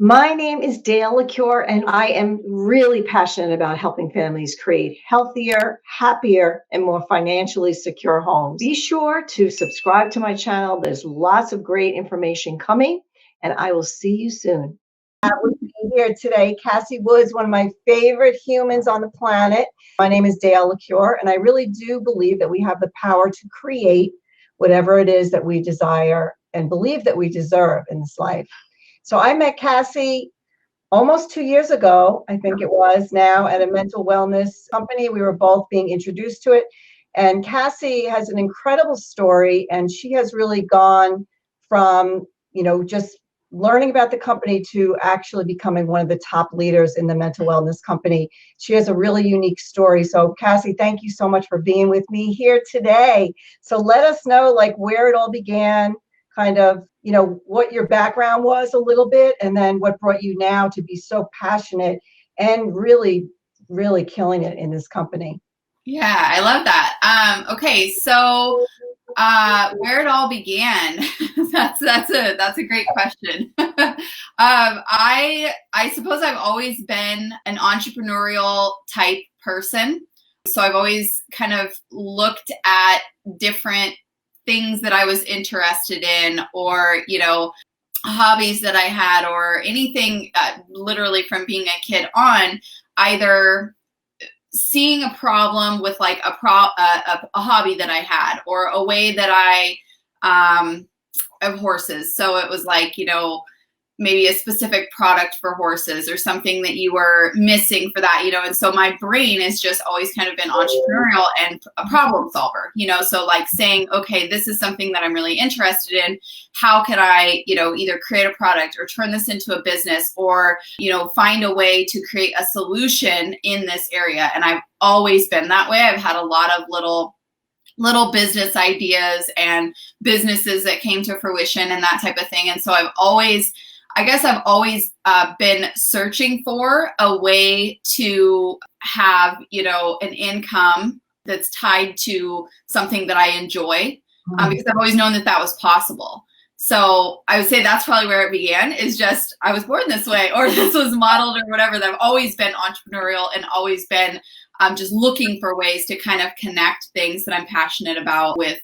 My name is Dale Ecuyer, and I am really passionate about helping families create healthier, happier, and more financially secure homes. Be sure to subscribe to my channel. There's lots of great information coming, and I will see you soon. With me here today, Cassie Woods, one of my favorite humans on the planet. My name is Dale Ecuyer, and I really do believe that we have the power to create whatever it is that we desire and believe that we deserve in this life. So I met Cassie almost 2 years ago, I think it was now, at a mental wellness company. We were both being introduced to it. And Cassie has an incredible story, and she has really gone from, just learning about the company to actually becoming one of the top leaders in the mental wellness company. She has a really unique story. So Cassie, thank you so much for being with me here today. So let us know like where it all began, kind of, what your background was a little bit, and then what brought you now to be so passionate and really, really killing it in this company. Yeah, I love that. Okay, so where it all began, that's a great question. I suppose I've always been an entrepreneurial type person. So I've always kind of looked at different things that I was interested in, or hobbies that I had, or anything, literally from being a kid on, either seeing a problem with like a hobby that I had, or a way that I of horses. So it was like, maybe a specific product for horses, or something that you were missing for that, and so my brain has just always kind of been entrepreneurial and a problem solver, so like saying, okay, this is something that I'm really interested in. How can I, either create a product or turn this into a business, or, find a way to create a solution in this area? And I've always been that way. I've had a lot of little business ideas and businesses that came to fruition and that type of thing. And so I've always been searching for a way to have, an income that's tied to something that I enjoy, because I've always known that that was possible. So I would say that's probably where it began, is just I was born this way, or this was modeled, or whatever. That I've always been entrepreneurial and always been just looking for ways to kind of connect things that I'm passionate about with,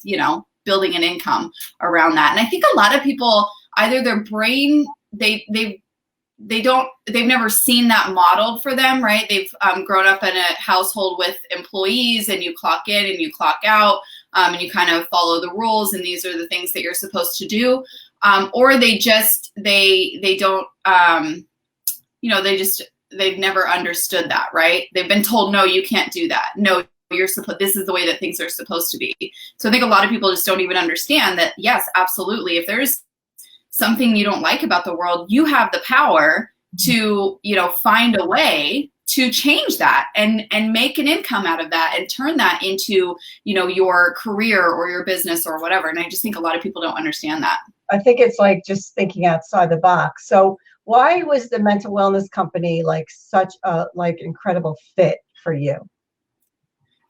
building an income around that. And I think a lot of people, either their brain, they've never seen that modeled for them, right? They've grown up in a household with employees, and you clock in and you clock out, and you kind of follow the rules, and these are the things that you're supposed to do. Or they don't, they've never understood that, right? They've been told, no, you can't do that. No, this is the way that things are supposed to be. So I think a lot of people just don't even understand that, yes, absolutely. If there's something you don't like about the world, you have the power to, find a way to change that and make an income out of that, and turn that into, your career or your business or whatever. And I just think a lot of people don't understand that. I think it's like just thinking outside the box. So why was the mental wellness company like such a incredible fit for you?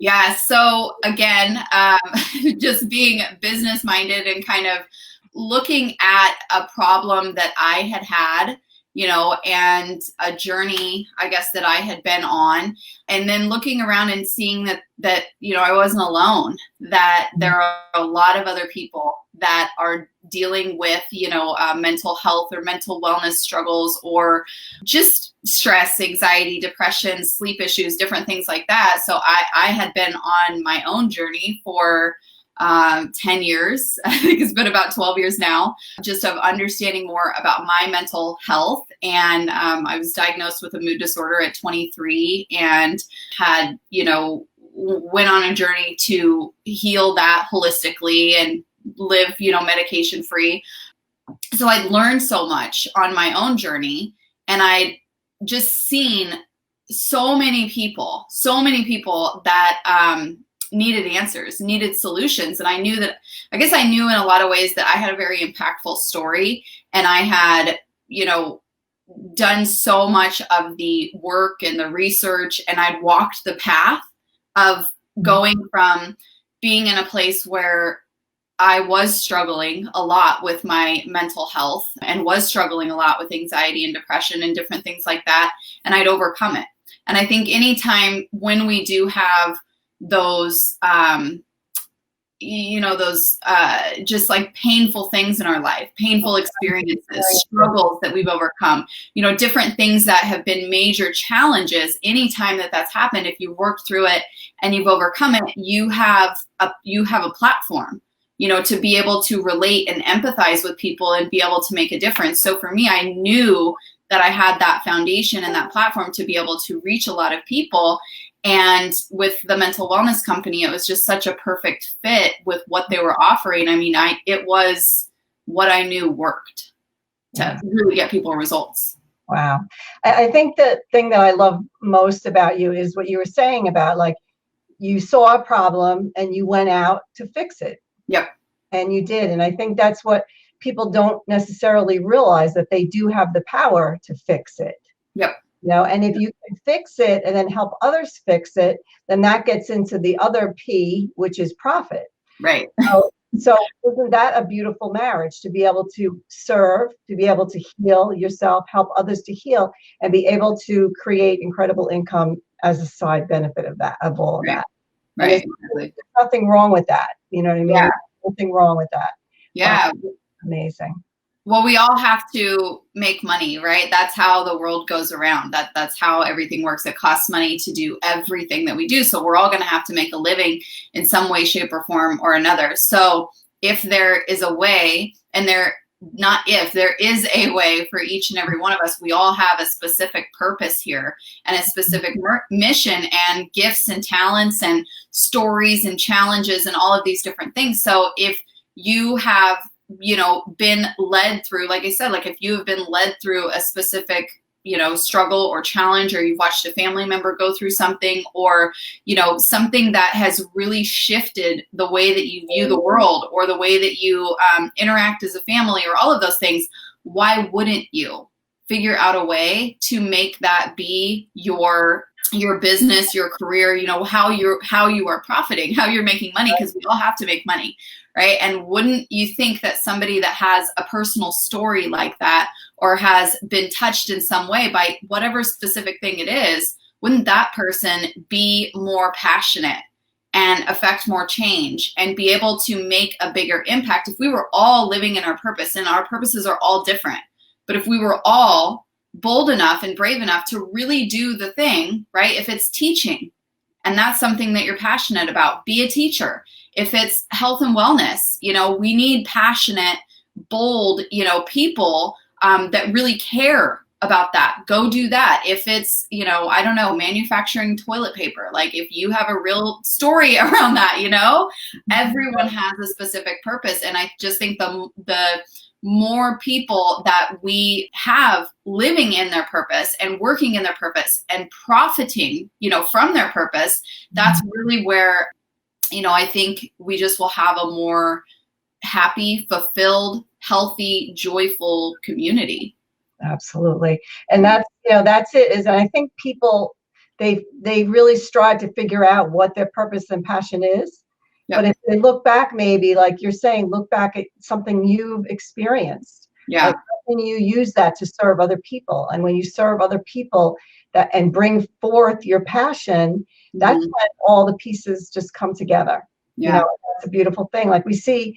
Yeah. So again, just being business minded and kind of looking at a problem that I had, and a journey, I guess, that I had been on, and then looking around and seeing that I wasn't alone, that there are a lot of other people that are dealing with, mental health or mental wellness struggles, or just stress, anxiety, depression, sleep issues, different things like that. So I had been on my own journey for 10 years. I think it's been about 12 years now, just of understanding more about my mental health. And I was diagnosed with a mood disorder at 23, and had, went on a journey to heal that holistically and live, medication free. So I'd learned so much on my own journey, and I'd just seen so many people that needed answers, needed solutions. And I knew in a lot of ways that I had a very impactful story, and I had, done so much of the work and the research, and I'd walked the path of going from being in a place where I was struggling a lot with my mental health and was struggling a lot with anxiety and depression and different things like that. And I'd overcome it. And I think anytime when we do have those, those just like painful things in our life, painful experiences, struggles that we've overcome, different things that have been major challenges, anytime that that's happened, if you've worked through it and you've overcome it, you have a platform, to be able to relate and empathize with people and be able to make a difference. So for me, I knew that I had that foundation and that platform to be able to reach a lot of people. And with the mental wellness company, it was just such a perfect fit with what they were offering. I mean, it was what I knew worked to really get people results. Wow. I think the thing that I love most about you is what you were saying about, like, you saw a problem and you went out to fix it. Yep. And you did. And I think that's what people don't necessarily realize, that they do have the power to fix it. Yep. And if you can fix it and then help others fix it, then that gets into the other P, which is profit. Right. So isn't that a beautiful marriage, to be able to serve, to be able to heal yourself, help others to heal, and be able to create incredible income as a side benefit of all of that. Right. There's nothing wrong with that. You know what I mean? Yeah. Nothing wrong with that. Yeah. Amazing. Well, we all have to make money, right? That's how the world goes around. That's how everything works. It costs money to do everything that we do. So we're all going to have to make a living in some way, shape, or form or another. So if there is a way, and there is a way for each and every one of us, we all have a specific purpose here and a specific mission and gifts and talents and stories and challenges and all of these different things. So if you have been led through, like I said, like if you have been led through a specific, struggle or challenge, or you've watched a family member go through something, or, something that has really shifted the way that you view the world or the way that you interact as a family, or all of those things, why wouldn't you figure out a way to make that be your business, your career, how you are profiting, how you're making money, because we all have to make money, right? And wouldn't you think that somebody that has a personal story like that, or has been touched in some way by whatever specific thing it is, wouldn't that person be more passionate and affect more change and be able to make a bigger impact if we were all living in our purpose? And our purposes are all different. But if we were all bold enough and brave enough to really do the thing, right? If it's teaching, and that's something that you're passionate about, be a teacher. If it's health and wellness, we need passionate, bold, people that really care about that. Go do that. If it's, manufacturing toilet paper, like if you have a real story around that, everyone has a specific purpose. And I just think the more people that we have living in their purpose and working in their purpose and profiting, from their purpose, that's really where, I think we just will have a more happy, fulfilled, healthy, joyful community. Absolutely. And that's it. I think people, they really strive to figure out what their purpose and passion is. Yep. But if they look back, maybe like you're saying, look back at something you've experienced. Yeah. Like, can you use that to serve other people? And when you serve other people and bring forth your passion, that's when all the pieces just come together. Yeah. That's a beautiful thing. Like we see,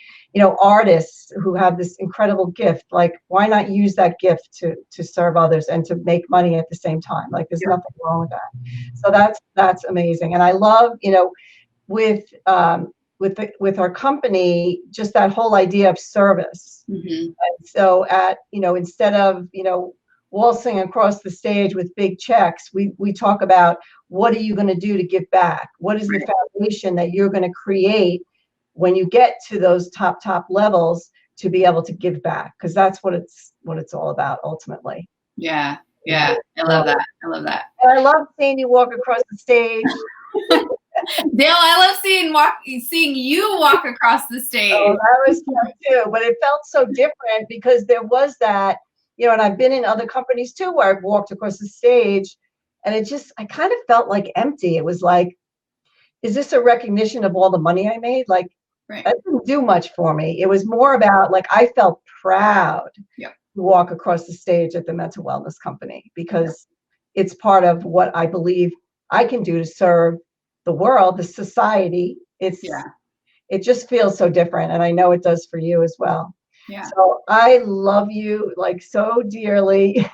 artists who have this incredible gift, like why not use that gift to serve others and to make money at the same time? Like there's nothing wrong with that. So that's amazing. And I love, with our company, just that whole idea of service. Mm-hmm. And so instead of, waltzing across the stage with big checks, we talk about, what are you going to do to give back? What is the foundation that you're going to create when you get to those top levels to be able to give back? Because that's what it's all about ultimately. Yeah. I love that. And I love seeing you walk across the stage. Dale, I love seeing you walk across the stage. Oh, that was fun too, but it felt so different because there was that, and I've been in other companies too where I've walked across the stage, and I kind of felt like empty. It was like, is this a recognition of all the money I made? Like, Right. That didn't do much for me. It was more about like I felt proud Yep. to walk across the stage at the mental wellness company because it's part of what I believe I can do to serve the world, the society. It just feels so different, and I know it does for you as well. Yeah. So I love you like so dearly.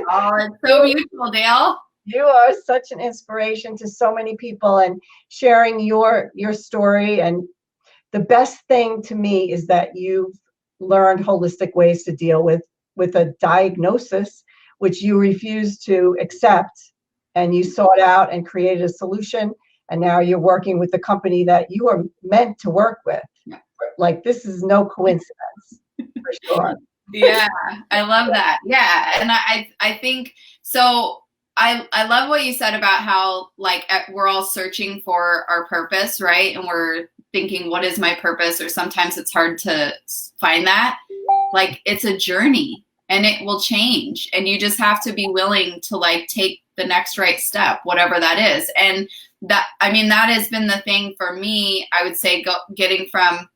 Oh, it's so beautiful, Dale. You are such an inspiration to so many people and sharing your story. And the best thing to me is that you've learned holistic ways to deal with a diagnosis which you refused to accept, and you sought out and created a solution, and now you're working with the company that you are meant to work with. Yeah. Like, this is no coincidence, for sure. Yeah, I love that. Yeah, and I think so. I love what you said about how like we're all searching for our purpose, right? And we're thinking, what is my purpose? Or sometimes it's hard to find that. Like, it's a journey and it will change, and you just have to be willing to like take the next right step, whatever that is. And that, I mean, that has been the thing for me. I would say getting from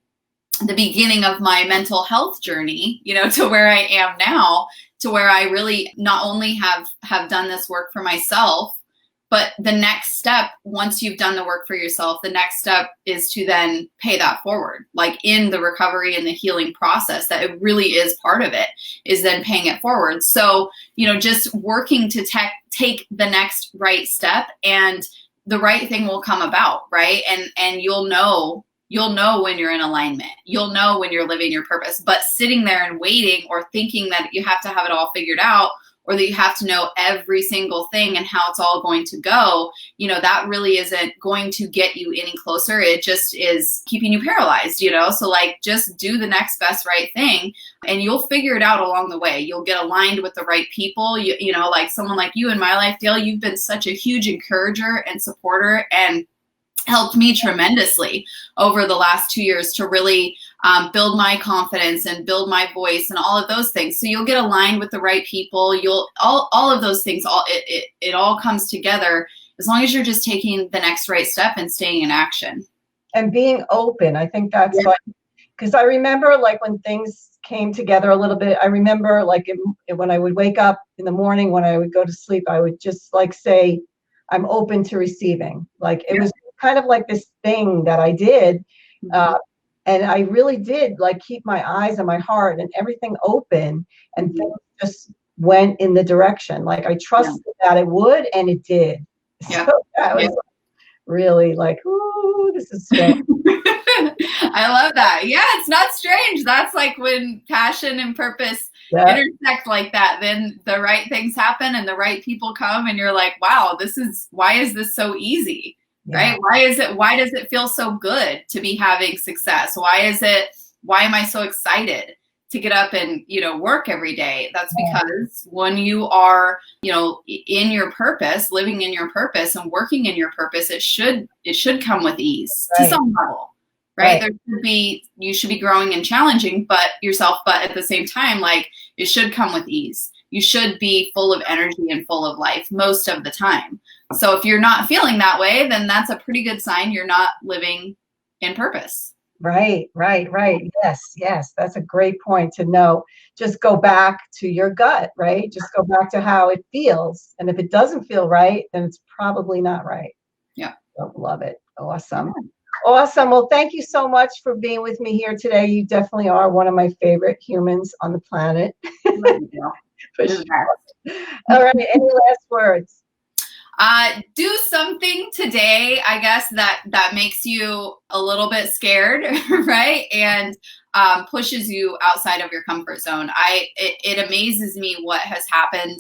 the beginning of my mental health journey, you know, to where I am now, to where I really not only have done this work for myself, but the next step, once you've done the work for yourself, the next step is to then pay that forward, like in the recovery and the healing process, that it really is part of it, is then paying it forward. So, you know, just working to take the next right step, and the right thing will come about, right? And you'll know when you're in alignment. You'll know when you're living your purpose. But sitting there and waiting, or thinking that you have to have it all figured out, or that you have to know every single thing and how it's all going to go, you know, that really isn't going to get you any closer. It just is keeping you paralyzed, you know? So like, just do the next best right thing, and you'll figure it out along the way. You'll get aligned with the right people. You know, like someone like you in my life, Dale, you've been such a huge encourager and supporter, and helped me tremendously over the last 2 years to really build my confidence and build my voice and all of those things. So you'll get aligned with the right people. You'll all of those things. It all comes together as long as you're just taking the next right step and staying in action And being open. I think that's like, because I remember like when things came together a little bit. I remember like when I would wake up in the morning, when I would go to sleep, I would just like say, I'm open to receiving. Like it was kind of like this thing that I did. And I really did like keep my eyes and my heart and everything open, and things just went in the direction. Like I trusted that it would, and it did. So that was really like, ooh, this is strange. I love that. Yeah, it's not strange. That's like when passion and purpose intersect like that, then the right things happen and the right people come, and you're like, wow, why is this so easy? Right? Why does it feel so good to be having success? Why am I so excited to get up and, you know, work every day? That's because when you are, you know, in your purpose, living in your purpose and working in your purpose, it should come with ease to some level, right? You should be growing and challenging yourself, but at the same time, like, it should come with ease. You should be full of energy and full of life most of the time. So if you're not feeling that way, then that's a pretty good sign you're not living in purpose. Right. Yes. That's a great point to know. Just go back to your gut, right? Just go back to how it feels. And if it doesn't feel right, then it's probably not right. Yeah. So, love it. Awesome. Awesome. Well, thank you so much for being with me here today. You definitely are one of my favorite humans on the planet. For sure. All right. Any last words? Do something today, I guess, that makes you a little bit scared, right? And pushes you outside of your comfort zone. It amazes me what has happened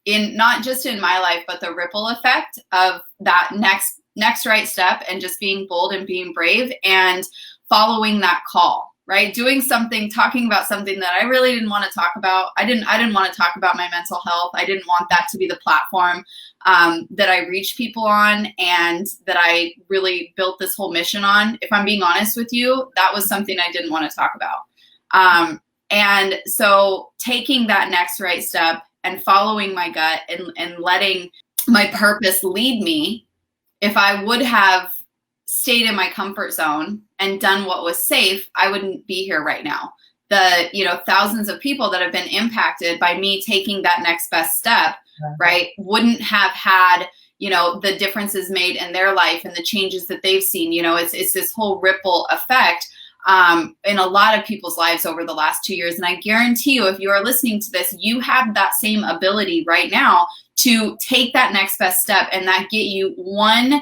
in not just in my life, but the ripple effect of that next right step, and just being bold and being brave and following that call. Right? Doing something, talking about something that I really didn't want to talk about. I didn't want to talk about my mental health. I didn't want that to be the platform that I reach people on, and that I really built this whole mission on. If I'm being honest with you, that was something I didn't want to talk about. And so taking that next right step and following my gut and letting my purpose lead me, if I would have stayed in my comfort zone and done what was safe, I wouldn't be here right now. The, thousands of people that have been impacted by me taking that next best step, right, wouldn't have had, the differences made in their life and the changes that they've seen. It's this whole ripple effect in a lot of people's lives over the last 2 years. And I guarantee you, if you are listening to this, you have that same ability right now to take that next best step, and that get you one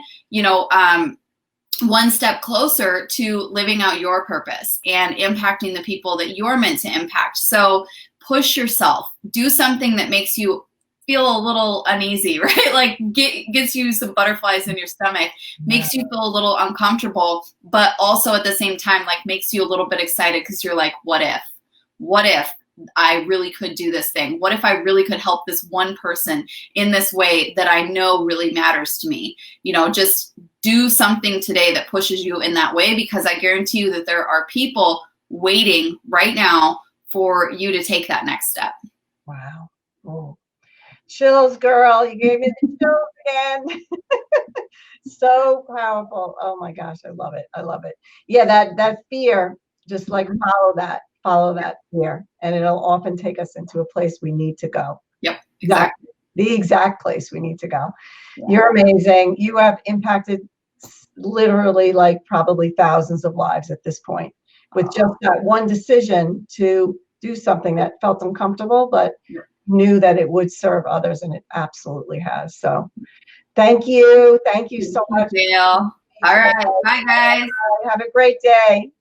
step closer to living out your purpose and impacting the people that you're meant to impact. So push yourself, do something that makes you feel a little uneasy, right? Like gets you some butterflies in your stomach, makes you feel a little uncomfortable, but also at the same time, like makes you a little bit excited because you're like, what if I really could do this thing? What if I really could help this one person in this way that I know really matters to me? Just do something today that pushes you in that way, because I guarantee you that there are people waiting right now for you to take that next step. Wow. Oh. Chills, girl. You gave me the chills again. So powerful. Oh my gosh, I love it. I love it. Yeah, that fear, just like follow that fear, and it'll often take us into a place we need to go. Yep, exactly. The exact place we need to go. Yeah. You're amazing. You have impacted literally like probably thousands of lives at this point with just that one decision to do something that felt uncomfortable, but knew that it would serve others, and it absolutely has. So thank you so much, Gail. All right, bye guys. Have a great day.